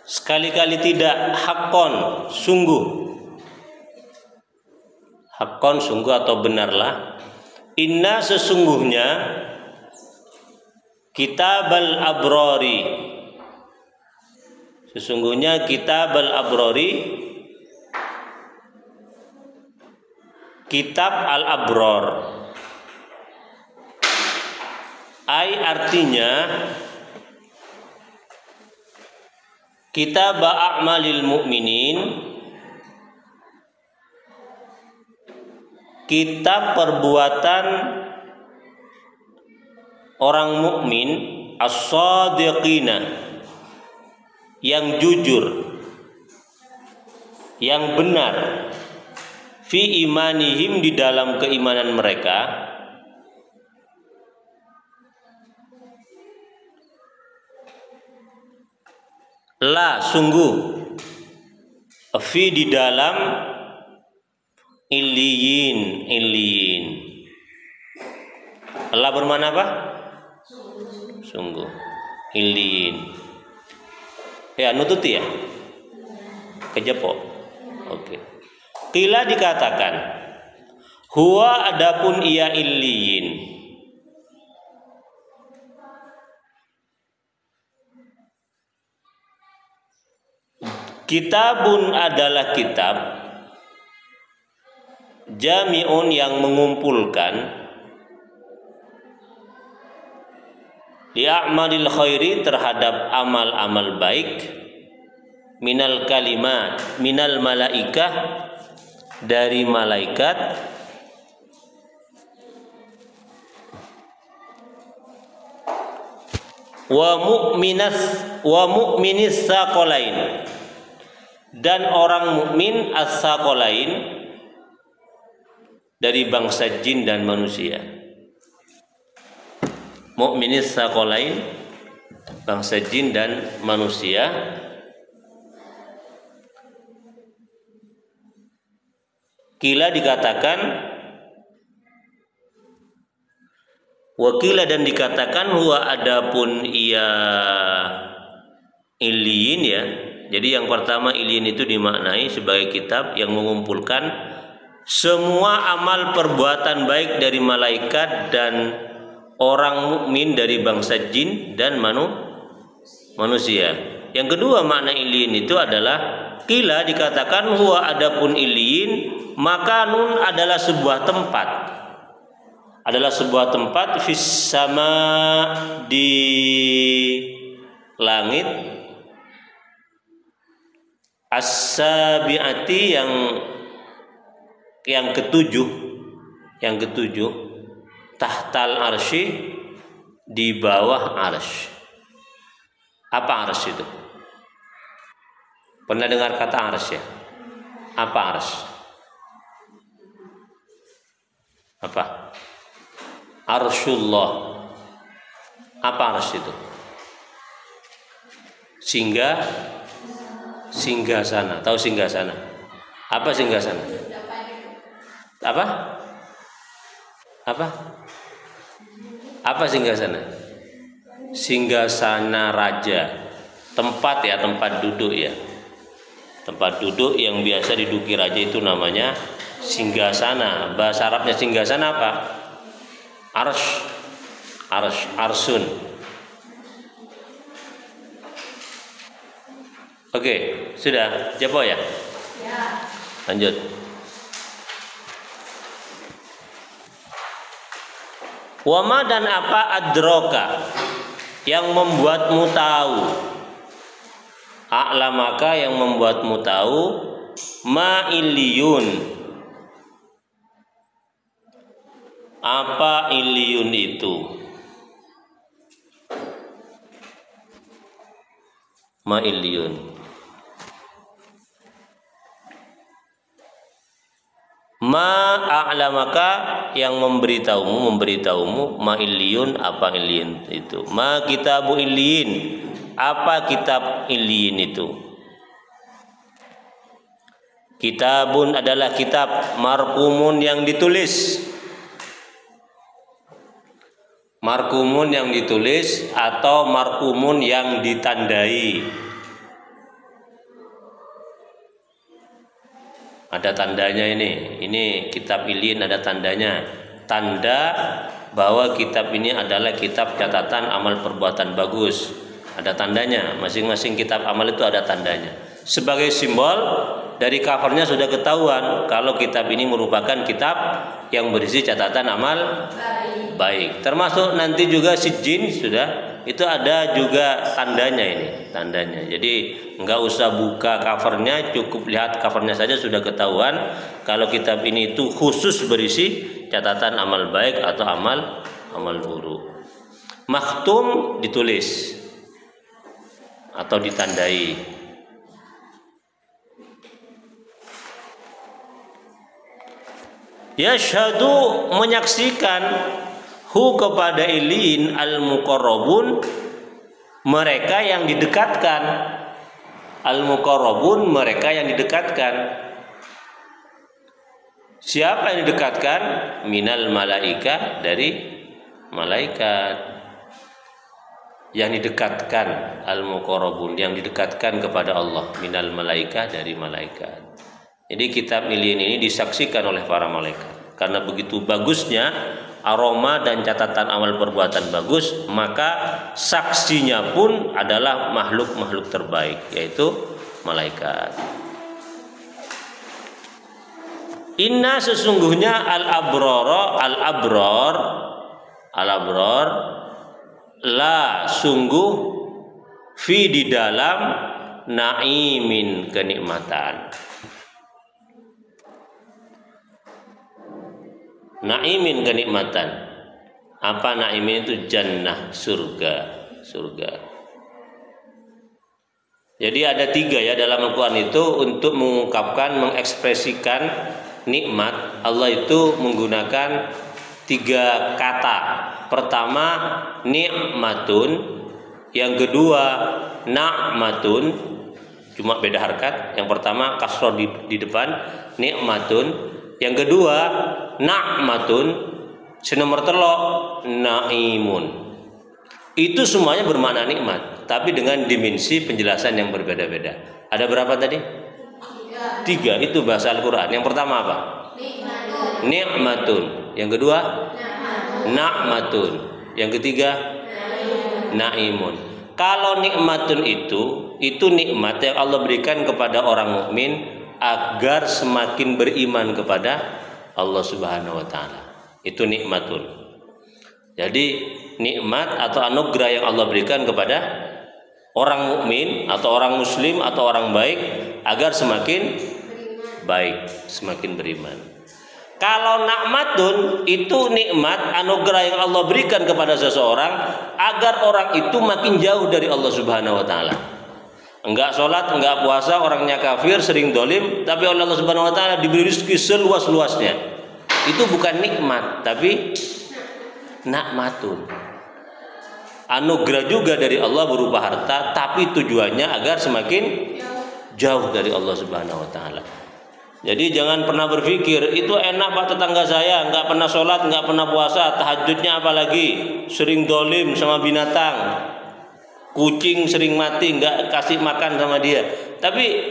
sekali-kali tidak, haqqon, sungguh. Haqqon, sungguh atau benarlah. Inna, sesungguhnya, kitabal abrari, sesungguhnya kitabal abrari, kitab al-abror. Ai, artinya kitab a'malil mu'minin, kitab perbuatan orang mukmin, as-shadiqina, yang jujur, yang benar, fi imanihim, di dalam keimanan mereka, la, sungguh, fi, di dalam, illiyin, illiyin. La bermana apa? Sungguh. Illiyin. Ya, nututi ya. Kejepok. Oke. Qila, dikatakan, huwa, adapun ia illiyin, kitabun, adalah kitab, jami'un, yang mengumpulkan, li'a'malil khairi, terhadap amal-amal baik, minal kalimat, minal malaikah, dari malaikat, wa mu'minis saqalain, dan orang mukmin as-saqalain, dari bangsa jin dan manusia. Mu'minis saqalain, bangsa jin dan manusia. Kila, dikatakan, wakila, dan dikatakan, huwa, adapun ia illiyin, ya. Jadi yang pertama, illiyin itu dimaknai sebagai kitab yang mengumpulkan semua amal perbuatan baik dari malaikat dan orang mukmin dari bangsa jin dan manusia. Yang kedua, makna illiyin itu adalah, kila, dikatakan, huwa, adapun illiyin, makanun, adalah sebuah tempat, adalah sebuah tempat, fis sama, di langit, as-sabi'ati, yang ketujuh, tahtal arsy, di bawah arsy. Apa arsy itu? Pernah dengar kata arsy ya? Apa arsy? Apa? Arsyullah. Apa arsy itu? Singgah sana. Tahu singgah sana? Apa singgah sana? Apa? Apa singgah sana? Singgah sana raja. Tempat ya, tempat duduk ya. Tempat duduk yang biasa diduduki raja itu namanya singgasana. Bahasa Arabnya singgasana apa? Arsun. Oke, sudah jawab ya? Ya. Lanjut. Wama, dan apa, adroka, yang membuatmu tahu, a'lamaka, yang membuatmu tahu, ma illiyun, apa illiyun itu, ma illiyun. Ma a'lamaka, yang memberitahumu, ma illiyun, apa illiyun itu. Ma kitabu illiyin, apa kitab illiyin itu. Kitabun adalah kitab, markumun, yang ditulis. Markumun yang ditulis atau markumun yang ditandai. Ada tandanya ini. Ini kitab Ilyin ada tandanya. Tanda bahwa kitab ini adalah kitab catatan amal perbuatan bagus. Ada tandanya. Masing-masing kitab amal itu ada tandanya. Sebagai simbol dari covernya sudah ketahuan kalau kitab ini merupakan kitab yang berisi catatan amal baik. Termasuk nanti juga sijin sudah. Itu ada juga tandanya ini, tandanya. Jadi nggak usah buka covernya, cukup lihat covernya saja sudah ketahuan kalau kitab ini itu khusus berisi catatan amal baik atau amal buruk. Makhtum ditulis atau ditandai. Yashhadu menyaksikan hu kepada ilin al-muqarrabun mereka yang didekatkan, al-muqarrabun mereka yang didekatkan. Siapa yang didekatkan? Minal malaika, dari malaikat. Yang didekatkan al-muqarrabun yang didekatkan kepada Allah, minal malaika, dari malaikat. Jadi kitab Ilyin ini disaksikan oleh para malaikat. Karena begitu bagusnya aroma dan catatan amal perbuatan bagus, maka saksinya pun adalah makhluk-makhluk terbaik, yaitu malaikat. Inna sesungguhnya al-abrar la sungguh fi di dalam naimin kenikmatan. Naimin kenikmatan. Apa naimin itu? Jannah, surga. Jadi ada 3 ya dalam Al-Quran itu untuk mengungkapkan, mengekspresikan nikmat. Allah itu menggunakan 3 kata. Pertama nikmatun, yang kedua na'matun, cuma beda harkat. Yang pertama kasroh di depan, nikmatun. Yang kedua na'matun, senomor telok naimun. Itu semuanya bermakna nikmat, tapi dengan dimensi penjelasan yang berbeda-beda. Ada berapa tadi? 3. Itu bahasa Al-Quran. Yang pertama apa? Nikmatun. Yang kedua na'matun. Yang ketiga naimun. Kalau nikmatun itu nikmat yang Allah berikan kepada orang mukmin agar semakin beriman kepada Allah Subhanahu wa taala. Itu nikmatun. Jadi nikmat atau anugerah yang Allah berikan kepada orang mukmin atau orang muslim atau orang baik agar semakin baik, semakin beriman. Kalau na'matun itu nikmat anugerah yang Allah berikan kepada seseorang agar orang itu makin jauh dari Allah Subhanahu wa taala. Enggak sholat, enggak puasa, orangnya kafir, sering dolim, tapi oleh Allah Subhanahu wa taala diberi rezeki seluas-luasnya. Itu bukan nikmat, tapi na'matun. Anugerah juga dari Allah berupa harta, tapi tujuannya agar semakin jauh dari Allah Subhanahu wa taala. Jadi jangan pernah berpikir itu enak Pak tetangga saya, enggak pernah sholat, enggak pernah puasa, tahajudnya apalagi, sering dolim sama binatang. Kucing sering mati, nggak kasih makan sama dia. Tapi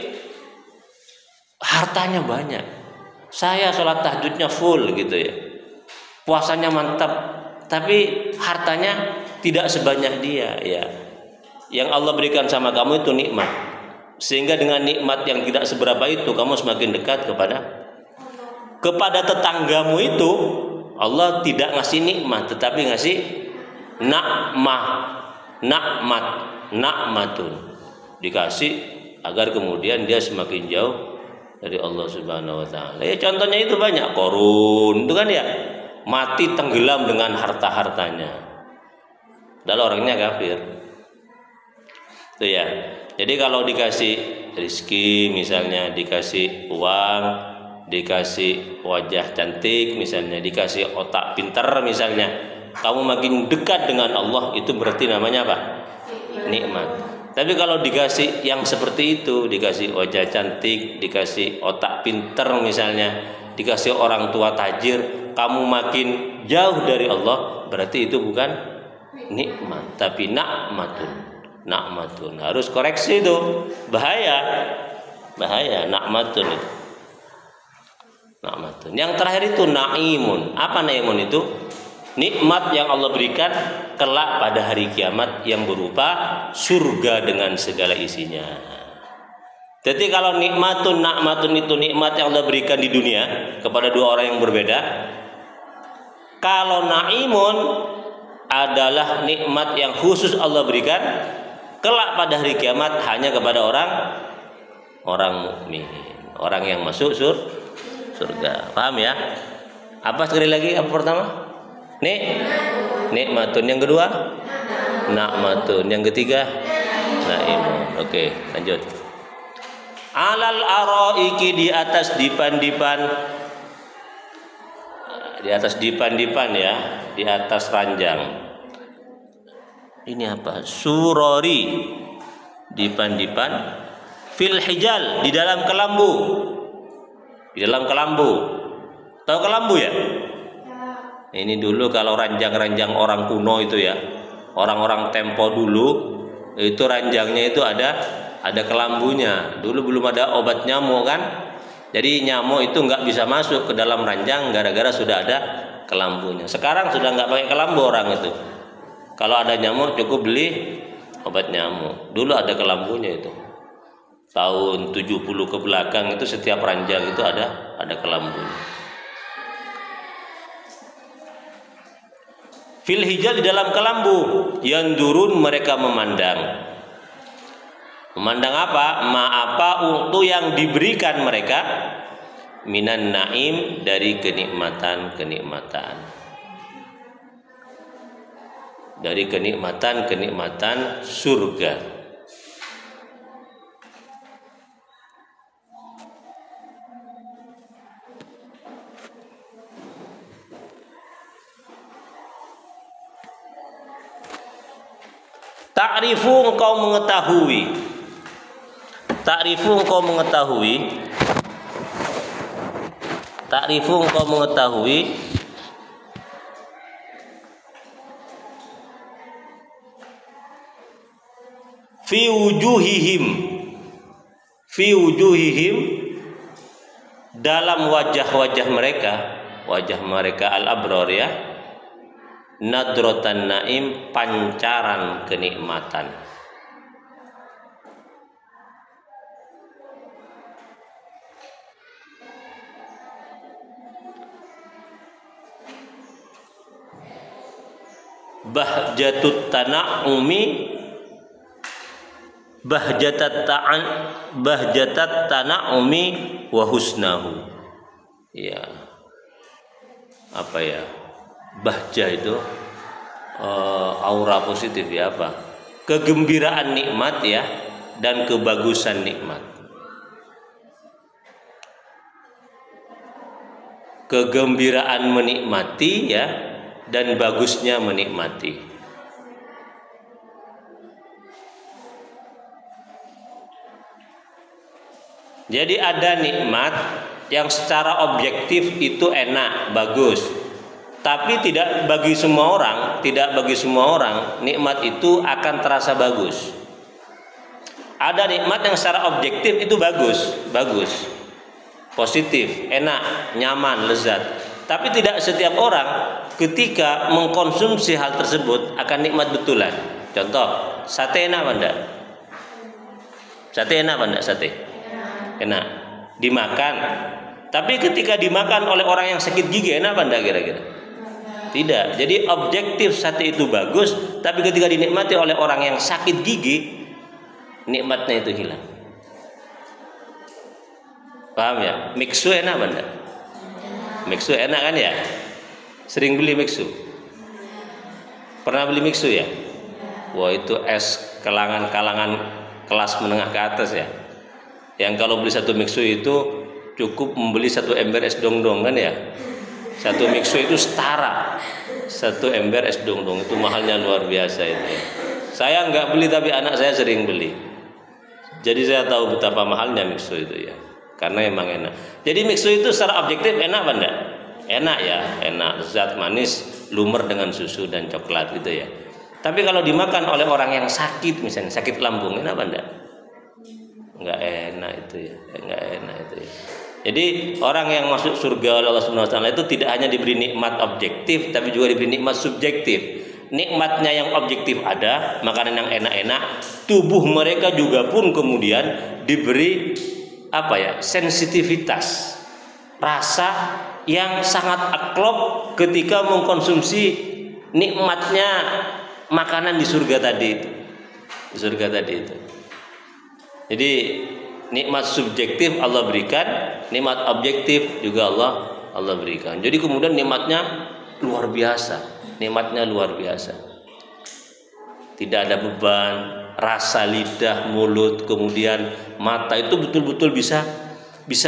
hartanya banyak. Saya sholat tahajudnya full gitu ya. Puasanya mantap. Tapi hartanya tidak sebanyak dia ya. Yang Allah berikan sama kamu itu nikmat. Sehingga dengan nikmat yang tidak seberapa itu kamu semakin dekat kepada tetanggamu itu. Allah tidak ngasih nikmat, tetapi ngasih na'matun, dikasih agar kemudian dia semakin jauh dari Allah Subhanahu wa taala. Ya contohnya itu banyak. Korun itu kan ya mati tenggelam dengan harta-hartanya. Padahal orangnya kafir. Itu ya. Jadi kalau dikasih rezeki misalnya, dikasih uang, dikasih wajah cantik misalnya, dikasih otak pinter misalnya, kamu makin dekat dengan Allah, itu berarti namanya apa? Nikmat. Tapi kalau dikasih yang seperti itu, dikasih wajah cantik, dikasih otak pinter misalnya, dikasih orang tua tajir, kamu makin jauh dari Allah, berarti itu bukan nikmat, tapi na'matun. Harus koreksi itu, bahaya nakmatun itu. Na'matun. Yang terakhir itu na'imun. Apa na'imun itu? Nikmat yang Allah berikan kelak pada hari kiamat yang berupa surga dengan segala isinya. Jadi kalau nikmatun, na'matun itu nikmat yang Allah berikan di dunia kepada dua orang yang berbeda. Kalau na'imun adalah nikmat yang khusus Allah berikan kelak pada hari kiamat hanya kepada orang mukmin, orang yang masuk surga. Paham ya? Apa sekali lagi? Apa pertama? Nikmatun. Yang kedua? Na'matun. Yang ketiga? Na'imun. Oke, lanjut. Alal araiki, di atas dipan-dipan. Di atas dipan-dipan ya, di atas ranjang. Ini apa? Surori, dipan-dipan. Fil hijal, di dalam kelambu. Di dalam kelambu. Tahu kelambu ya? Ini dulu kalau ranjang-ranjang orang kuno itu ya, orang-orang tempo dulu itu ranjangnya itu ada kelambunya. Dulu belum ada obat nyamuk kan? Jadi nyamuk itu nggak bisa masuk ke dalam ranjang gara-gara sudah ada kelambunya. Sekarang sudah nggak pakai kelambu orang itu. Kalau ada nyamuk cukup beli obat nyamuk. Dulu ada kelambunya itu. Tahun 70 ke belakang itu setiap ranjang itu ada kelambunya. Fil hijal, di dalam kelambu. Yandurun, mereka memandang. Memandang apa? Apa untuk yang diberikan mereka minan naim, dari kenikmatan-kenikmatan. Dari kenikmatan-kenikmatan surga. Ta'rifu, engkau mengetahui. Ta'rifu, engkau mengetahui. Ta'rifu, engkau mengetahui. Fi wujuhihim. Fi wujuhihim, dalam wajah-wajah mereka. Wajah mereka al-abrar ya. Nadratan naim, pancaran kenikmatan. Bahjatut tana'umi, bahjatat tana'umi wa husnahu. Ya. Apa ya? Bahja itu aura positif ya, apa? Kegembiraan nikmat ya, dan kebagusan nikmat. Kegembiraan menikmati ya, dan bagusnya menikmati. Jadi ada nikmat yang secara objektif itu enak, bagus. Tapi tidak bagi semua orang nikmat itu akan terasa bagus. Ada nikmat yang secara objektif itu bagus, positif, enak, nyaman, lezat. Tapi tidak setiap orang ketika mengkonsumsi hal tersebut akan nikmat betulan. Contoh, sate enak apa enggak? Sate enak apa enggak sate? Enak. Dimakan. Tapi ketika dimakan oleh orang yang sakit gigi enak apa enggak kira-kira? Tidak. Jadi objektif sate itu bagus, tapi ketika dinikmati oleh orang yang sakit gigi, nikmatnya itu hilang. Paham ya? Mixu enak apa enggak? Mixu enak kan ya? Sering beli mixu? Pernah beli mixu ya? Wah, itu es kalangan kelas menengah ke atas ya. Yang kalau beli satu mixu itu cukup membeli satu ember es dongdong kan ya? Satu mixu itu setara satu ember es dongdong, itu mahalnya luar biasa itu ya. Saya nggak beli tapi anak saya sering beli. Jadi saya tahu betapa mahalnya mixu itu ya. Karena emang enak. Jadi mixu itu secara objektif enak apa enggak? Enak ya, enak, lezat, manis, lumer dengan susu dan coklat gitu ya. Tapi kalau dimakan oleh orang yang sakit, misalnya sakit lambung, enak apa enggak? Enggak enak itu ya, enggak enak itu ya. Jadi orang yang masuk surga oleh Allah Subhanahu wa taala itu tidak hanya diberi nikmat objektif tapi juga diberi nikmat subjektif. Nikmatnya yang objektif ada, makanan yang enak-enak, tubuh mereka juga pun kemudian diberi sensitivitas, rasa yang sangat aklop ketika mengkonsumsi nikmatnya makanan di surga tadi itu. Di surga tadi itu. Jadi nikmat subjektif Allah berikan, nikmat objektif juga Allah berikan. Jadi kemudian nikmatnya luar biasa. Nikmatnya luar biasa. Tidak ada beban, rasa lidah, mulut, kemudian mata itu betul-betul bisa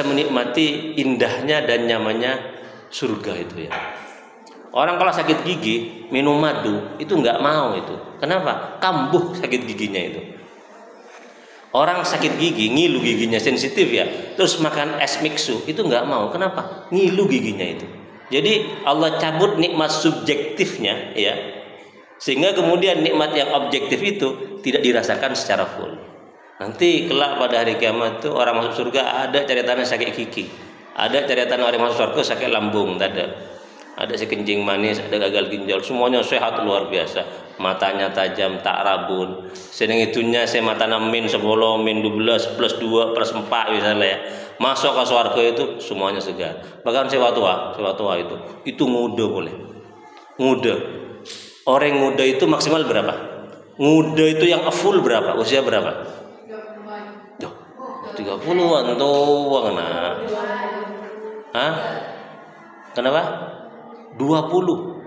menikmati indahnya dan nyamannya surga itu ya. Orang kalau sakit gigi minum madu itu nggak mau itu. Kenapa? Kambuh sakit giginya itu. Orang sakit gigi, ngilu giginya, sensitif ya, terus makan es mixu itu nggak mau. Kenapa? Ngilu giginya itu. Jadi Allah cabut nikmat subjektifnya ya, sehingga kemudian nikmat yang objektif itu tidak dirasakan secara full. Nanti kelak pada hari kiamat itu orang masuk surga ada caritannya sakit gigi, ada caritan orang masuk surga sakit lambung, ada si kencing manis, ada gagal ginjal, semuanya sehat luar biasa. Matanya tajam, tak rabun. Sedang itunya saya mata min 10, min 12, plus 2, plus 4 misalnya ya. Masuk ke surga itu semuanya segar. Bahkan sewa tua itu muda boleh. Muda. Orang muda itu maksimal berapa? Muda itu yang full berapa? Usia berapa? 30-an doang nah. Hah? Kenapa? 20.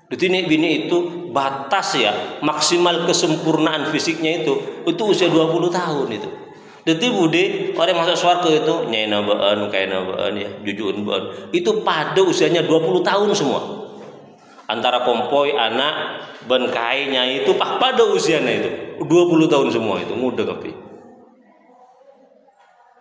Jadi bini itu batas ya, maksimal kesempurnaan fisiknya itu usia 20 tahun itu. Jadi bude orang masuk surga itu nyai nabaan, kayak nabaan ya, jujun baan. Itu pada usianya 20 tahun semua. Antara kompoi, anak, ban kainya itu pada usianya itu 20 tahun semua itu muda tapi.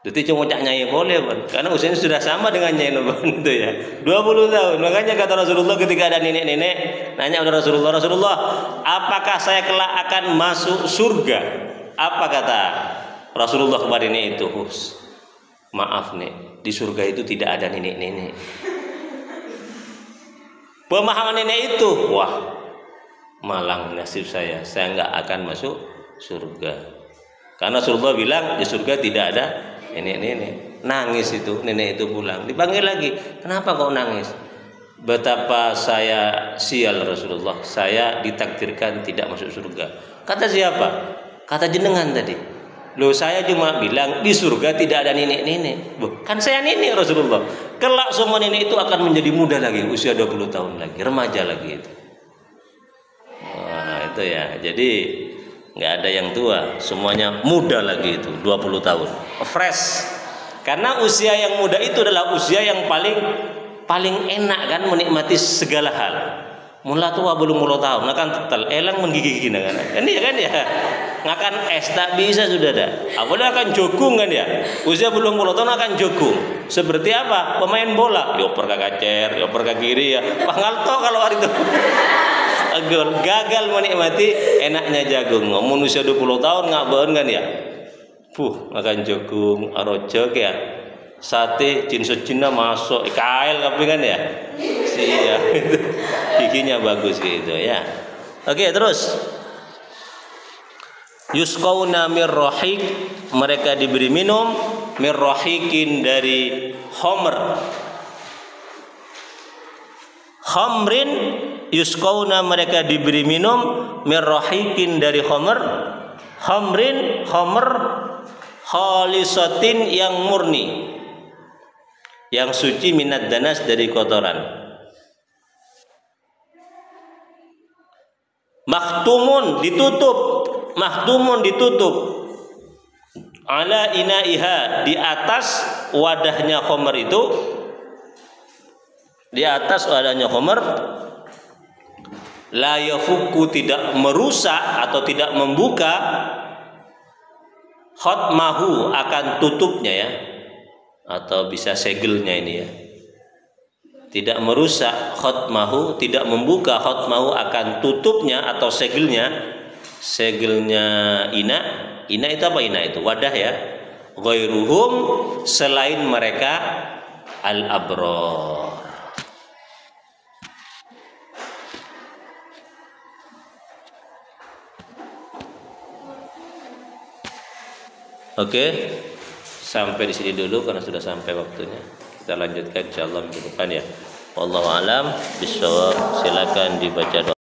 Jadi cuma cak nyai boleh ban, karena usianya sudah sama dengan nyai nabaan itu ya. 20 tahun. Makanya kata Rasulullah ketika ada nenek-nenek nanya kepada Rasulullah, apakah saya kelak akan masuk surga? Apa kata Rasulullah kepada nenek itu? Maaf nek, di surga itu tidak ada nenek-nenek. Pemahaman nenek itu, wah malang nasib saya nggak akan masuk surga. Karena Rasulullah bilang di surga tidak ada nenek-nenek. Nangis itu nenek itu pulang, dipanggil lagi, kenapa kau nangis? Betapa saya sial Rasulullah, saya ditakdirkan tidak masuk surga. Kata siapa? Kata jenengan tadi. Loh saya cuma bilang di surga tidak ada nenek-nenek. Kan saya nenek Rasulullah. Kelak semua nenek itu akan menjadi muda lagi, usia 20 tahun lagi, remaja lagi itu. Wah itu ya, jadi nggak ada yang tua, semuanya muda lagi itu, 20 tahun, fresh. Karena usia yang muda itu adalah usia yang paling enak kan menikmati segala hal. Mula tua belum mula tahu, kan tetel elang menggigit kan. Ini ya kan ya. Ngakan es tak bisa sudah ada. Apalagi akan jogung kan ya. Usia belum mula tahun akan jogung. Seperti apa? Pemain bola, dioper ke kacer, dioper ke kiri ya. Pangalto kalau hari itu. Gagal menikmati enaknya jagung. Ngomong usia 20 tahun ngabaun kan ya. Makan jagung, arojok ya. Sate jinsut Cina masuk kail tapi kan ya. Iya itu. Giginya bagus gitu ya. Oke, terus. Yusqauna mir rahiq, mereka diberi minum mir rahiqin dari khamr. Khamrin yusqauna mereka diberi minum mir rahiqin dari khamr. Khamrin khamr khalisatin yang murni, yang suci minad danas dari kotoran. Makhtumun ditutup ala inaiha, di atas wadahnya khamr itu, di atas wadahnya khamr, la yafuku tidak merusak atau tidak membuka khotmahu akan tutupnya ya, atau bisa segelnya ini ya, tidak merusak khotmahu, tidak membuka khotmahu akan tutupnya atau segelnya ina itu apa? Ina itu wadah ya. Ghairuhum, selain mereka al-abrar. Oke, sampai di sini dulu karena sudah sampai waktunya. Kita lanjutkan insyaallah minggu depan ya. Wallahu alam bishawab. Silakan dibaca doa.